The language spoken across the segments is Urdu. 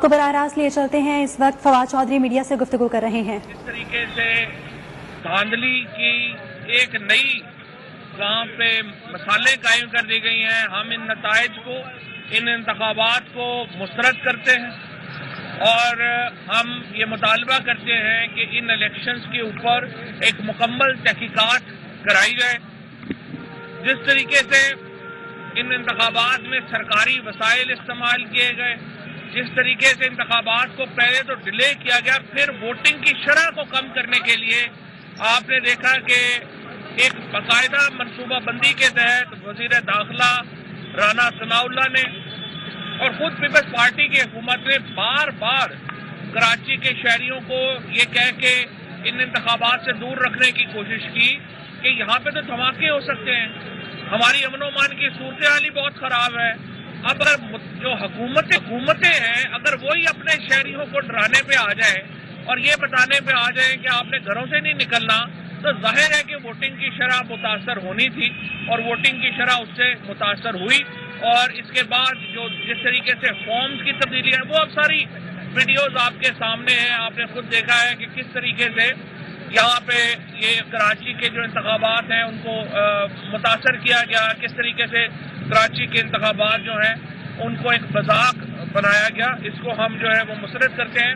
کو براہ راست لیے چلتے ہیں۔ اس وقت فواد چودھری میڈیا سے گفتگو کر رہے ہیں۔ اس طریقے سے دھاندلی کی ایک نئی وہاں پہ مثالیں قائم کر دی گئی ہیں۔ ہم ان نتائج کو، ان انتخابات کو مسترد کرتے ہیں اور ہم یہ مطالبہ کرتے ہیں کہ ان الیکشنز کے اوپر ایک مکمل تحقیقات کرائی جائے۔ جس طریقے سے ان انتخابات میں سرکاری وسائل استعمال کیے گئے، جس طریقے سے انتخابات کو پہلے تو ڈیلے کیا گیا، پھر ووٹنگ کی شرح کو کم کرنے کے لیے آپ نے دیکھا کہ ایک باقاعدہ منصوبہ بندی کے تحت وزیر داخلہ رانا ثناء اللہ نے اور خود پیپلز پارٹی کی حکومت نے بار بار کراچی کے شہریوں کو یہ کہہ کے ان انتخابات سے دور رکھنے کی کوشش کی کہ یہاں پہ تو دھماکے ہو سکتے ہیں، ہماری امن و امان کی صورتحال ہی بہت خراب ہے۔ اب اگر جو حکومتیں ہیں اگر وہی اپنے شہریوں کو ڈرانے پہ آ جائیں اور یہ بتانے پہ آ جائیں کہ آپ نے گھروں سے نہیں نکلنا، تو ظاہر ہے کہ ووٹنگ کی شرح متاثر ہونی تھی اور ووٹنگ کی شرح اس سے متاثر ہوئی۔ اور اس کے بعد جو جس طریقے سے فارمز کی تبدیلی ہے، وہ اب ساری ویڈیوز آپ کے سامنے ہیں۔ آپ نے خود دیکھا ہے کہ کس طریقے سے یہاں پہ یہ کراچی کے جو انتخابات ہیں ان کو متاثر کیا گیا، کس طریقے سے کراچی کے انتخابات جو ہیں ان کو ایک مذاق بنایا گیا۔ اس کو ہم جو ہے وہ مسترد کرتے ہیں۔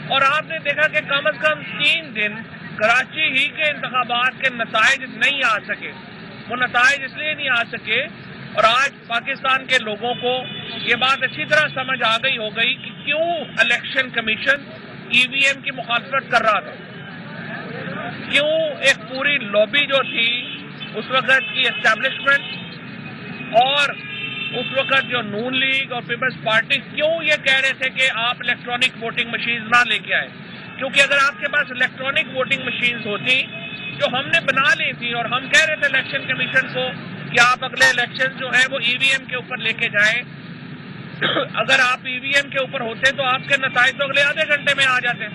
اور آپ نے دیکھا کہ کم از کم 3 دن کراچی ہی کے انتخابات کے نتائج نہیں آ سکے۔ وہ نتائج اس لیے نہیں آ سکے اور آج پاکستان کے لوگوں کو یہ بات اچھی طرح سمجھ آ گئی ہو گئی کہ کیوں الیکشن کمیشن EVM کی مخالفت کر رہا تھا، کیوں ایک پوری لابی جو تھی اس وقت کی اسٹیبلشمنٹ اور اس وقت جو نون لیگ اور پیپلز پارٹی کیوں یہ کہہ رہے تھے کہ آپ الیکٹرانک ووٹنگ مشینز نہ لے کے آئے۔ کیونکہ اگر آپ کے پاس الیکٹرانک ووٹنگ مشینز ہوتی جو ہم نے بنا لی تھی اور ہم کہہ رہے تھے الیکشن کمیشن کو کہ آپ اگلے الیکشن جو ہیں وہ EVM کے اوپر لے کے جائیں، اگر آپ EVM کے اوپر ہوتے تو آپ کے نتائج تو اگلے آدھے گھنٹے میں آ جاتے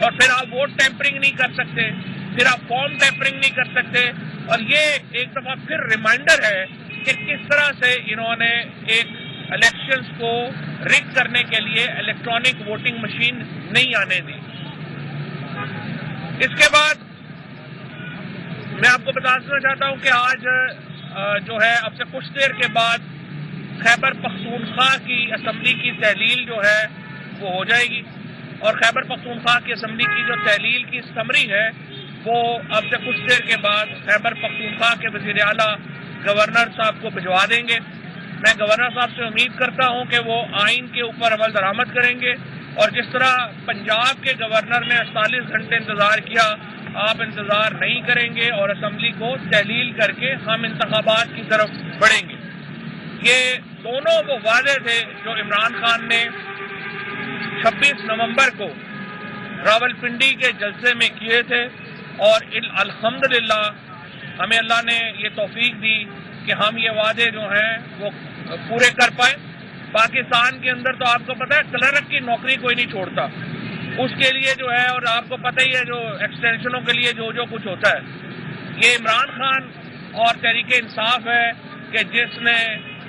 اور پھر آپ ووٹ ٹیمپرنگ نہیں کر سکتے، پھر آپ فارم ٹیمپرنگ نہیں کر سکتے۔ اور یہ ایک دفعہ پھر ریمائنڈر ہے کہ کس طرح سے انہوں نے ایک الیکشنز کو رگ کرنے کے لیے الیکٹرانک ووٹنگ مشین نہیں آنے دی۔ اس کے بعد میں آپ کو بتانا چاہتا ہوں کہ آج جو ہے اب سے کچھ دیر کے بعد خیبر پختونخوا کی اسمبلی کی تحلیل جو ہے وہ ہو جائے گی اور خیبر پختونخوا کی اسمبلی کی جو تحلیل کی سمری ہے وہ اب سے کچھ دیر کے بعد خیبر پختونخوا کے وزیر اعلیٰ گورنر صاحب کو بھجوا دیں گے۔ میں گورنر صاحب سے امید کرتا ہوں کہ وہ آئین کے اوپر عمل درآمد کریں گے اور جس طرح پنجاب کے گورنر نے 48 گھنٹے انتظار کیا، آپ انتظار نہیں کریں گے اور اسمبلی کو تحلیل کر کے ہم انتخابات کی طرف بڑھیں گے۔ یہ دونوں وہ وعدے تھے جو عمران خان نے 26 نومبر کو راولپنڈی کے جلسے میں کیے تھے اور الحمدللہ ہمیں اللہ نے یہ توفیق دی کہ ہم یہ وعدے جو ہیں وہ پورے کر پائے۔ پاکستان کے اندر تو آپ کو پتہ ہے کلرک کی نوکری کوئی نہیں چھوڑتا، اس کے لیے جو ہے، اور آپ کو پتہ ہی ہے جو ایکسٹینشنوں کے لیے جو کچھ ہوتا ہے، یہ عمران خان اور تحریک انصاف ہے کہ جس نے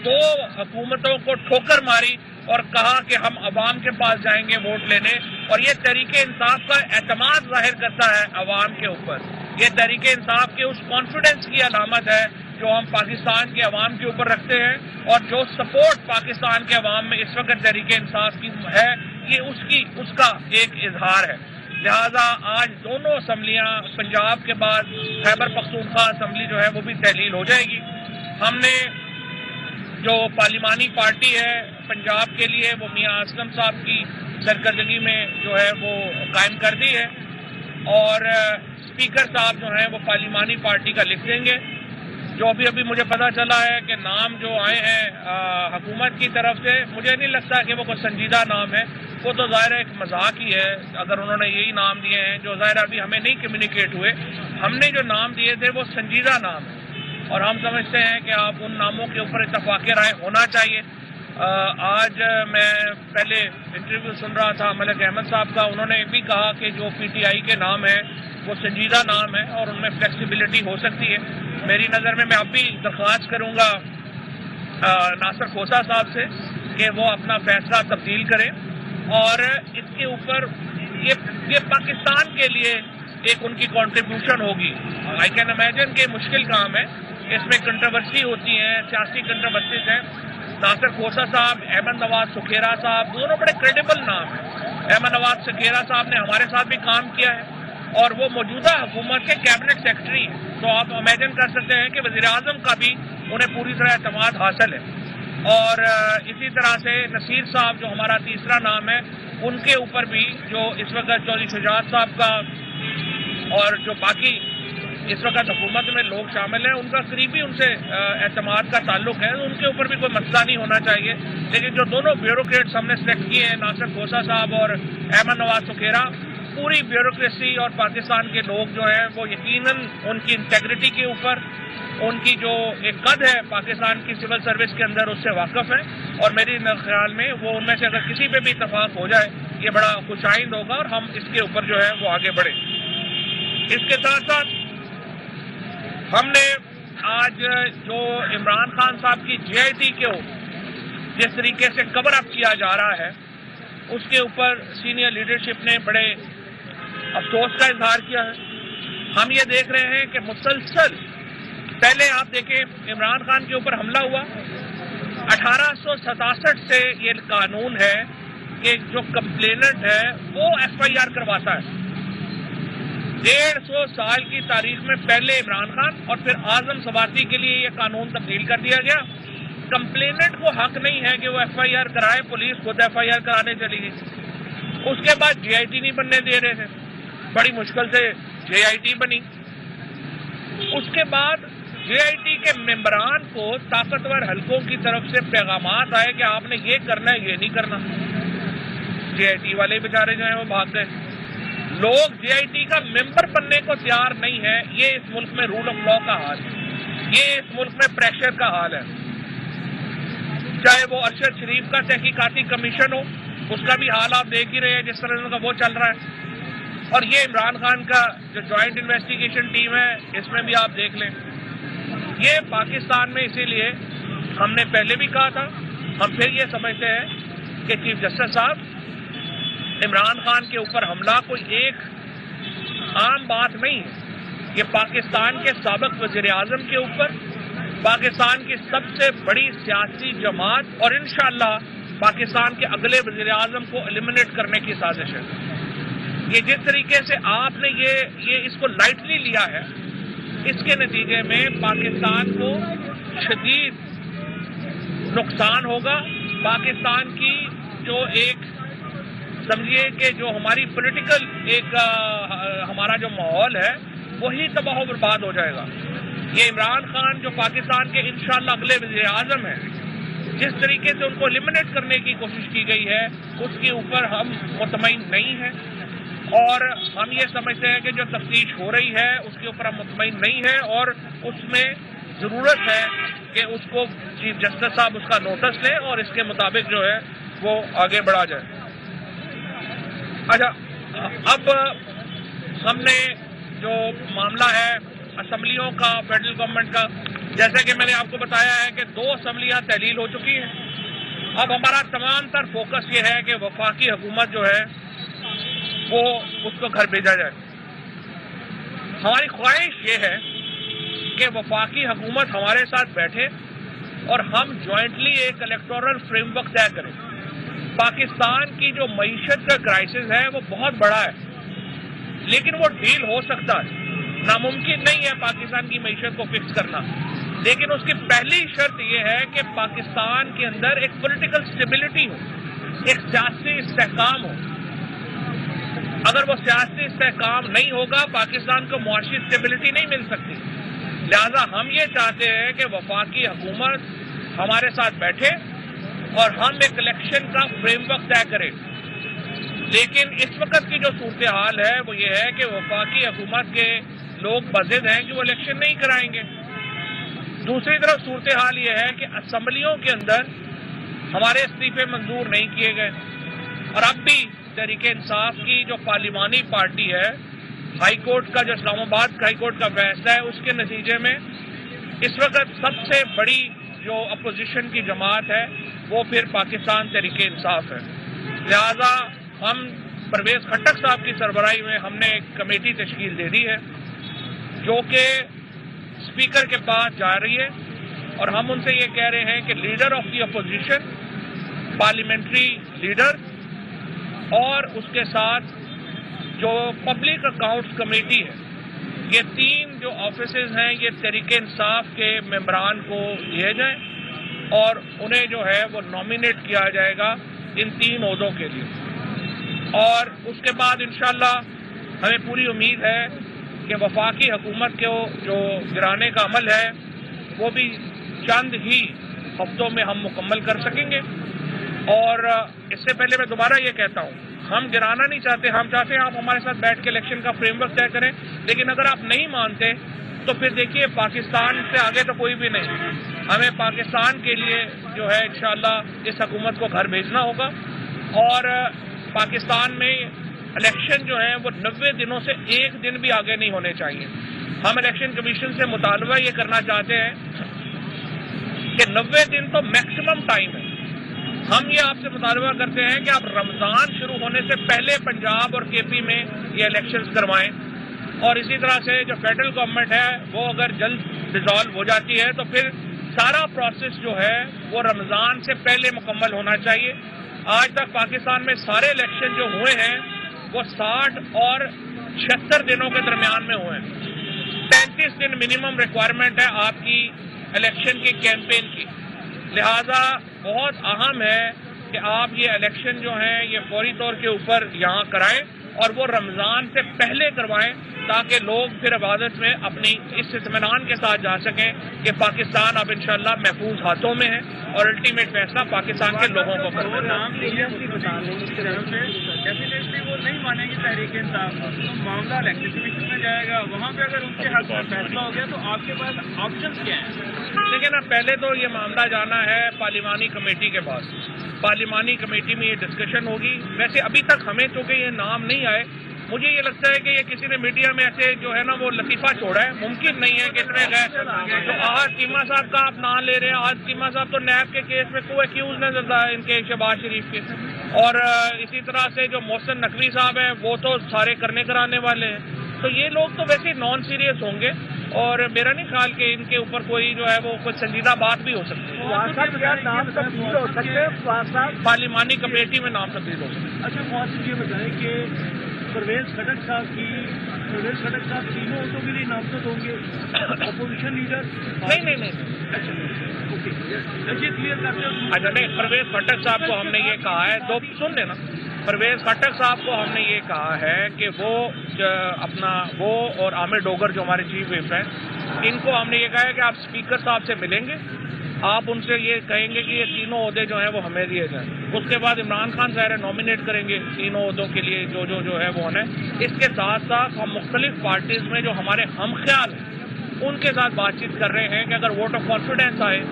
2 حکومتوں کو ٹھوکر ماری اور کہا کہ ہم عوام کے پاس جائیں گے ووٹ لینے، اور یہ تحریک انصاف کا اعتماد ظاہر کرتا ہے عوام کے اوپر۔ یہ تحریک انصاف کے اس کانفیڈنس کی علامت ہے جو ہم پاکستان کے عوام کے اوپر رکھتے ہیں اور جو سپورٹ پاکستان کے عوام میں اس وقت تحریک انصاف کی ہے، یہ اس کا ایک اظہار ہے۔ لہذا آج دونوں اسمبلیاں پنجاب کے بعد خیبر پختونخوا اسمبلی جو ہے وہ بھی تحلیل ہو جائے گی۔ ہم نے جو پارلیمانی پارٹی ہے پنجاب کے لیے وہ میاں اسلم صاحب کی سرکردگی میں جو ہے وہ قائم کر دی ہے اور اسپیکر صاحب جو ہیں وہ پارلیمانی پارٹی کا لکھ دیں گے۔ جو ابھی مجھے پتا چلا ہے کہ نام جو آئے ہیں حکومت کی طرف سے، مجھے نہیں لگتا کہ وہ کوئی سنجیدہ نام ہے، وہ تو ظاہر ایک مذاق ہی ہے اگر انہوں نے یہی نام دیے ہیں جو ظاہر ابھی ہمیں نہیں کمیونیکیٹ ہوئے۔ ہم نے جو نام دیے تھے وہ سنجیدہ نام ہے اور ہم سمجھتے ہیں کہ آپ ان ناموں کے اوپر اتفاق رائے ہونا چاہیے۔ آج میں پہلے انٹرویو سن رہا تھا ملک احمد صاحب کا، انہوں نے بھی کہا کہ جو PTI کے نام ہیں وہ سنجیدہ نام ہے اور ان میں فلیکسیبلٹی ہو سکتی ہے۔ میری نظر میں اب بھی درخواست کروں گا ناصر کھوسہ صاحب سے کہ وہ اپنا فیصلہ تبدیل کریں اور اس کے اوپر یہ پاکستان کے لیے ایک ان کی کنٹریبیوشن ہوگی. آئی کین امیجن کہ مشکل کام ہے, اس میں کنٹروورسی ہوتی ہیں, سیاسی کنٹروورسیز ہیں. ناصر کھوسہ صاحب, احمد نواز سکھیرا صاحب, دونوں بڑے کریڈیبل نام ہیں. احمد نواز سکھیرا صاحب نے ہمارے ساتھ بھی کام کیا ہے اور وہ موجودہ حکومت کے کیبنٹ سیکرٹری ہیں, تو آپ امیجن کر سکتے ہیں کہ وزیر اعظم کا بھی انہیں پوری طرح اعتماد حاصل ہے. اور اسی طرح سے نصیر صاحب جو ہمارا تیسرا نام ہے, ان کے اوپر بھی جو اس وقت چودھری شجاعت صاحب کا اور جو باقی اس وقت حکومت میں لوگ شامل ہیں, ان کا قریبی ان سے اعتماد کا تعلق ہے, ان کے اوپر بھی کوئی مسئلہ نہیں ہونا چاہیے. لیکن جو دونوں بیوروکریٹس ہم نے سلیکٹ کیے ہیں, ناصر کھوسہ صاحب اور احمد نواز سکھیرا, پوری بیوروکریسی اور پاکستان کے لوگ جو ہیں وہ یقیناً ان کی انٹیگریٹی کے اوپر, ان کی جو ایک قد ہے پاکستان کی سول سروس کے اندر, اس سے واقف ہیں. اور میری خیال میں وہ ان میں سے اگر کسی پہ بھی اتفاق ہو جائے یہ بڑا خوش آئند ہوگا اور ہم اس کے اوپر جو ہے وہ آگے بڑھیں. اس کے ساتھ ساتھ ہم نے آج جو عمران خان صاحب کی JIT کو جس طریقے سے کور اپ کیا جا رہا ہے, اس کے اوپر سینئر لیڈرشپ نے بڑے افسوس کا اظہار کیا ہے. ہم یہ دیکھ رہے ہیں کہ مسلسل پہلے آپ دیکھیں عمران خان کے اوپر حملہ ہوا, 1867 سے یہ قانون ہے کہ جو کمپلیننٹ ہے وہ FIR کرواتا ہے. 150 سال کی تاریخ میں پہلے عمران خان اور پھر اعظم سواتی کے لیے یہ قانون تبدیل کر دیا گیا. کمپلیننٹ کو حق نہیں ہے کہ وہ FIR کرائے, پولیس خود FIR کرانے چلی گئی. اس کے بعد JIT نہیں بننے دے رہے تھے, بڑی مشکل سے JIT بنی. اس کے بعد JIT کے ممبران کو طاقتور حلقوں کی طرف سے پیغامات آئے کہ آپ نے یہ کرنا ہے, یہ نہیں کرنا. JIT والے بیچارے جو ہیں وہ بھاگ گئے. لوگ JIT کا ممبر بننے کو تیار نہیں ہے. یہ اس ملک میں رول آف لا کا حال ہے, یہ اس ملک میں پریشر کا حال ہے. چاہے وہ ارشد شریف کا تحقیقاتی کمیشن ہو, اس کا بھی حال آپ دیکھ ہی رہے ہیں جس طرح کا وہ چل رہا ہے. اور یہ عمران خان کا جو جوائنٹ انویسٹیگیشن ٹیم ہے, اس میں بھی آپ دیکھ لیں. یہ پاکستان میں اسی لیے ہم نے پہلے بھی کہا تھا, ہم پھر یہ سمجھتے ہیں کہ چیف جسٹس صاحب عمران خان کے اوپر حملہ کوئی ایک عام بات نہیں ہے. یہ پاکستان کے سابق وزیر اعظم کے اوپر, پاکستان کی سب سے بڑی سیاسی جماعت اور انشاءاللہ پاکستان کے اگلے وزیر اعظم کو ایلیمنیٹ کرنے کی سازش ہے. یہ جس طریقے سے آپ نے یہ اس کو لائٹلی لیا ہے, اس کے نتیجے میں پاکستان کو شدید نقصان ہوگا. پاکستان کی جو ایک سمجھیے کہ جو ہماری پولیٹیکل ایک ہمارا جو ماحول ہے وہی تباہ و برباد ہو جائے گا. یہ عمران خان جو پاکستان کے انشاءاللہ اگلے وزیر اعظم ہیں, جس طریقے سے ان کو ایلیمنیٹ کرنے کی کوشش کی گئی ہے اس کے اوپر ہم مطمئن نہیں ہیں. اور ہم یہ سمجھتے ہیں کہ جو تفتیش ہو رہی ہے اس کے اوپر ہم مطمئن نہیں ہیں, اور اس میں ضرورت ہے کہ اس کو چیف جسٹس صاحب اس کا نوٹس لیں اور اس کے مطابق جو ہے وہ آگے بڑھا جائے. اچھا, اب ہم نے جو معاملہ ہے اسمبلیوں کا, فیڈرل گورنمنٹ کا, جیسا کہ میں نے آپ کو بتایا ہے کہ 2 اسمبلیاں تحلیل ہو چکی ہیں. اب ہمارا تمام تر فوکس یہ ہے کہ وفاقی حکومت جو ہے وہ اس کو گھر بھیجا جائے. ہماری خواہش یہ ہے کہ وفاقی حکومت ہمارے ساتھ بیٹھے اور ہم جوائنٹلی ایک الیکٹورل فریم ورک طے کریں. پاکستان کی جو معیشت کا کرائسس ہے وہ بہت بڑا ہے, لیکن وہ ڈیل ہو سکتا ہے. ناممکن نہیں ہے پاکستان کی معیشت کو فکس کرنا, لیکن اس کی پہلی شرط یہ ہے کہ پاکستان کے اندر ایک پولیٹیکل اسٹیبلٹی ہو, ایک سیاسی استحکام ہو. اگر وہ سیاسی استحکام نہیں ہوگا پاکستان کو معاشی اسٹیبلٹی نہیں مل سکتی. لہذا ہم یہ چاہتے ہیں کہ وفاقی حکومت ہمارے ساتھ بیٹھے اور ہم ایک الیکشن کا فریم ورک طے کریں. لیکن اس وقت کی جو صورتحال ہے وہ یہ ہے کہ وفاقی حکومت کے لوگ بضد ہیں کہ وہ الیکشن نہیں کرائیں گے. دوسری طرف صورتحال یہ ہے کہ اسمبلیوں کے اندر ہمارے استعفے منظور نہیں کیے گئے, اور اب بھی تحریک انصاف کی جو پارلیمانی پارٹی ہے, ہائی کورٹ کا جو اسلام آباد ہائی کورٹ کا فیصلہ ہے اس کے نتیجے میں اس وقت سب سے بڑی جو اپوزیشن کی جماعت ہے وہ پھر پاکستان تحریک انصاف ہے. لہذا ہم پرویز خٹک صاحب کی سربراہی میں ہم نے ایک کمیٹی تشکیل دے دی ہے جو کہ اسپیکر کے پاس جا رہی ہے، اور ہم ان سے یہ کہہ رہے ہیں کہ leader of the opposition, parliamentary leader, اور اس کے ساتھ جو پبلک اکاؤنٹس کمیٹی ہے، یہ 3 جو آفیسز ہیں یہ تحریک انصاف کے ممبران کو دیے جائیں اور انہیں جو ہے وہ نامینیٹ کیا جائے گا ان 3 عہدوں کے لیے. اور اس کے بعد انشاءاللہ ہمیں پوری امید ہے کہ وفاقی حکومت کو جو گرانے کا عمل ہے وہ بھی چند ہی ہفتوں میں ہم مکمل کر سکیں گے. اور اس سے پہلے میں دوبارہ یہ کہتا ہوں، ہم گرانا نہیں چاہتے، ہم چاہتے ہیں آپ ہمارے ساتھ بیٹھ کے الیکشن کا فریم ورک طے کریں، لیکن اگر آپ نہیں مانتے تو پھر دیکھیے پاکستان سے آگے تو کوئی بھی نہیں. ہمیں پاکستان کے لیے جو ہے انشاءاللہ اس حکومت کو گھر بھیجنا ہوگا، اور پاکستان میں الیکشن جو ہے وہ 90 دنوں سے 1 دن بھی آگے نہیں ہونے چاہیے. ہم الیکشن کمیشن سے مطالبہ یہ کرنا چاہتے ہیں کہ 90 دن تو میکسیمم ٹائم ہے. ہم یہ آپ سے مطالبہ کرتے ہیں کہ آپ رمضان شروع ہونے سے پہلے پنجاب اور کے پی میں یہ الیکشنز کروائیں، اور اسی طرح سے جو فیڈرل گورنمنٹ ہے وہ اگر جلد ڈیزالو ہو جاتی ہے تو پھر سارا پروسیس جو ہے وہ رمضان سے پہلے مکمل ہونا چاہیے. آج تک پاکستان میں سارے الیکشن جو ہوئے ہیں وہ 60 اور 76 دنوں کے درمیان میں ہوئے ہیں. 35 دن منیمم ریکوائرمنٹ ہے آپ کی الیکشن کی کیمپین کی. لہذا بہت اہم ہے کہ آپ یہ الیکشن جو ہیں یہ فوری طور کے اوپر یہاں کرائیں اور وہ رمضان سے پہلے کروائیں تاکہ لوگ پھر عبادت میں اپنی اس اطمینان کے ساتھ جا سکیں کہ پاکستان اب انشاءاللہ محفوظ ہاتھوں میں ہے اور الٹیمیٹ فیصلہ پاکستان کے لوگوں کو کرنا ڈیفینیٹلی وہ نہیں مانیں گی تحریک انصاف، معاملہ الیکشن کمیشن میں جائے گا، وہاں پہ اگر ان کے حق میں فیصلہ ہو گیا تو آپ کے پاس آپشنز کیا ہیں؟ لیکن اب پہلے تو یہ معاملہ جانا ہے پارلیمانی کمیٹی کے پاس. پارلیمانی کمیٹی میں یہ ڈسکشن ہوگی. ویسے ابھی تک ہمیں چونکہ یہ نام نہیں آئے، مجھے یہ لگتا ہے کہ یہ کسی نے میڈیا میں ایسے جو ہے نا وہ لطیفہ چھوڑا ہے. ممکن نہیں ہے کہ اتنے گئے تو آج چیمہ صاحب کا آپ نام لے رہے ہیں. آج چیمہ صاحب تو نیب کے کیس میں کو ایکیوز نظر آئے ان کے شہباز شریف کے، اور اسی طرح سے جو محسن نقوی صاحب ہیں وہ تو سارے کرنے کرانے والے ہیں. تو یہ لوگ تو ویسے نان سیریس ہوں گے، اور میرا نہیں خیال کہ ان کے اوپر کوئی جو ہے وہ کوئی سنجیدہ بات بھی ہو سکتی ہے. پارلیمانی کمیٹی میں نام تبدیل ہو سکتے. اچھا محسن یہ بتائیں کہ پرویز خٹک صاحب 3 عہدوں کے لیے نامزد ہوں گے، اپوزیشن لیڈر نہیں. اچھا نہیں، پرویز خٹک صاحب کو ہم نے یہ کہا ہے، سن لینا، پرویز خٹک صاحب کو ہم نے یہ کہا ہے کہ وہ اور عامر ڈوگر جو ہمارے چیف وپ ہیں، ان کو ہم نے یہ کہا ہے کہ آپ اسپیکر صاحب سے ملیں گے، آپ ان سے یہ کہیں گے کہ یہ 3 عہدے جو ہیں وہ ہمیں دیے جائیں. اس کے بعد عمران خان ظاہر نامینیٹ کریں گے 3 عہدوں کے لیے جو ہے وہ ہونا ہے. اس کے ساتھ ساتھ ہم مختلف پارٹیز میں جو ہمارے ہم خیال ہیں ان کے ساتھ بات چیت کر رہے ہیں کہ اگر ووٹ آف کانفیڈینس آئے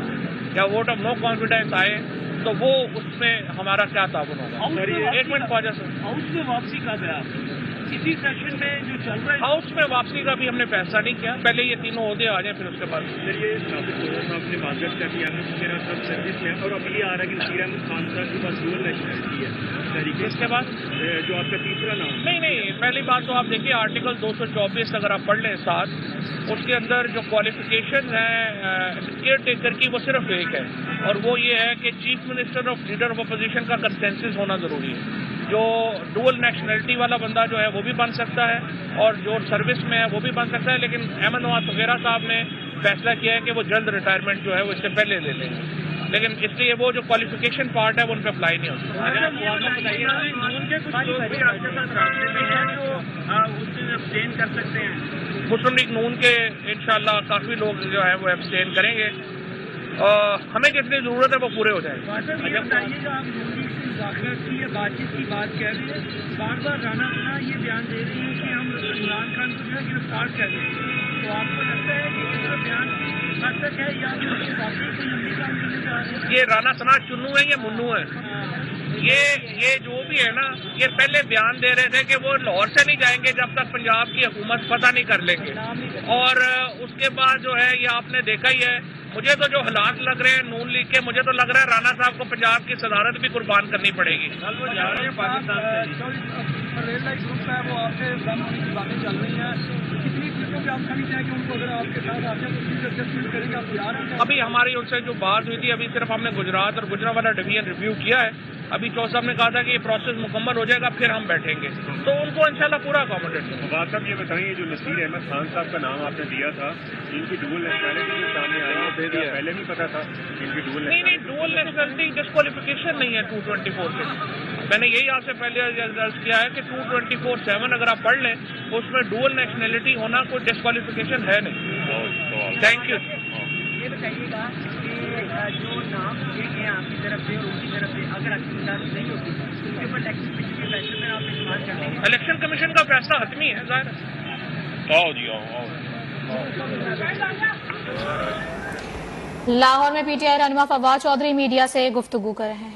یا ووٹ آف نو کانفیڈینس آئے تو وہ اس میں ہمارا کیا تعاون ہوگا. ایک منٹ خواجہ صاحب، ہاؤس میں واپسی کا ہے اسی سیشن میں جو چل رہا ہے، ہاؤس میں واپسی کا بھی ہم نے فیصلہ نہیں کیا. پہلے یہ 3 عہدے آ جائیں پھر اس کے بعد. صاحب نے معذرت کر دیا میرا سب سروس میں، اور اب یہ آ رہا ہے کہ وزیر احمد خان صاحب کے پاس ڈوئل نیشنلٹی ہے. اس کے بعد جو آپ کا تیسرا نام نہیں، پہلی بات تو آپ دیکھیے آرٹیکل 224 اگر آپ پڑھ لیں ساتھ، اس کے اندر جو کوالیفیکیشن ہیں کیئر ٹیکر کی وہ صرف ایک ہے، اور وہ یہ ہے کہ chief minister of leader of opposition کا کنسنسس ہونا ضروری ہے. جو ڈوئل نیشنلٹی والا بندہ جو ہے وہ بھی بن سکتا ہے اور جو سروس میں ہے وہ بھی بن سکتا ہے، لیکن احمد نواز وغیرہ صاحب نے فیصلہ کیا ہے کہ وہ جلد ریٹائرمنٹ جو ہے وہ اس سے پہلے لے لیں گے، لیکن اس لیے وہ جو کوالیفیکیشن پارٹ ہے وہ ان پہ اپلائی نہیں ہوتا. مسلم لیگ نون کے انشاءاللہ کافی لوگ جو ہے وہ ایبسٹین کریں گے، ہمیں جتنی ضرورت ہے وہ پورے ہو جائیں گے. کی یا بات چیت کی بات کہہ رہی ہے، بار بار رانا ثنا یہ بیان دے رہی ہے کہ ہم عمران خان کو جو ہے گرفتار کر رہے ہیں، تو آپ کو لگتا ہے کہ اس کا بیان حد تک ہے یا واقعی کوئی لمبی کام کرنے جا رہے ہیں؟ یہ رانا ثنا چنو ہے یا منو ہے؟ یہ جو بھی ہے نا، یہ پہلے بیان دے رہے تھے کہ وہ لاہور سے نہیں جائیں گے جب تک پنجاب کی حکومت فتح نہیں کر لیں گے، اور اس کے بعد جو ہے یہ آپ نے دیکھا ہی ہے مجھے تو جو حالات لگ رہے ہیں نون لیگ کے، مجھے تو لگ رہا ہے رانا صاحب کو پنجاب کی صدارت بھی قربان کرنی پڑے گی. ریل لائٹ گروپ ہے وہ آپ سے باتیں چل رہی ہیں، کتنی چیزوں پہ آپ سمجھتے ہیں کہ ان کو اگر آپ کے ساتھ آتے ہیں تو پلیز ایڈجسٹمنٹ کریں گے، آپ تیار ہیں؟ ابھی ہماری ان سے جو بات ہوئی تھی، ابھی صرف ہم نے گجرات اور گجرانوالہ ڈویژن ریویو کیا ہے. ابھی چودھری صاحب نے کہا تھا کہ یہ پروسیس مکمل ہو جائے گا پھر ہم بیٹھیں گے، تو ان کو انشاءاللہ پورا اکوموڈیٹ کریں. فواد صاحب یہ بتائیے، جو نصیر احمد خان صاحب کا نام آپ نے دیا تھا، ان کی ڈوئل نیشنلٹی کے سامنے آئی ہے، پہلے نہیں پتا تھا ان کی ڈوئل نہیں نہیں، ڈوئل نیشنلٹی ڈسکوالیفیکیشن نہیں ہے 224 سے. میں نے یہی آپ سے پہلے عرض کیا ہے کہ 224(7) اگر آپ پڑھ لیں اس میں ڈوئل نیشنلٹی ہونا کوئی ڈسکوالیفیکیشن ہے نہیں. Thank you. یہ بتائیے گا کہ جو نام دیے گئے ہیں آپ کی طرف سے اور ان کی طرف سے، اگر آپ کی اجازت نہیں ہوتی تو اس کے اوپر الیکشن کمیشن کے فیصلے میں آپ استعمال کریں گے؟ الیکشن کمیشن کا فیصلہ حتمی ہے ظاہر ہے. لاہور میں پی ٹی آئی رہنما فواد چودھری میڈیا سے گفتگو کر رہے ہیں.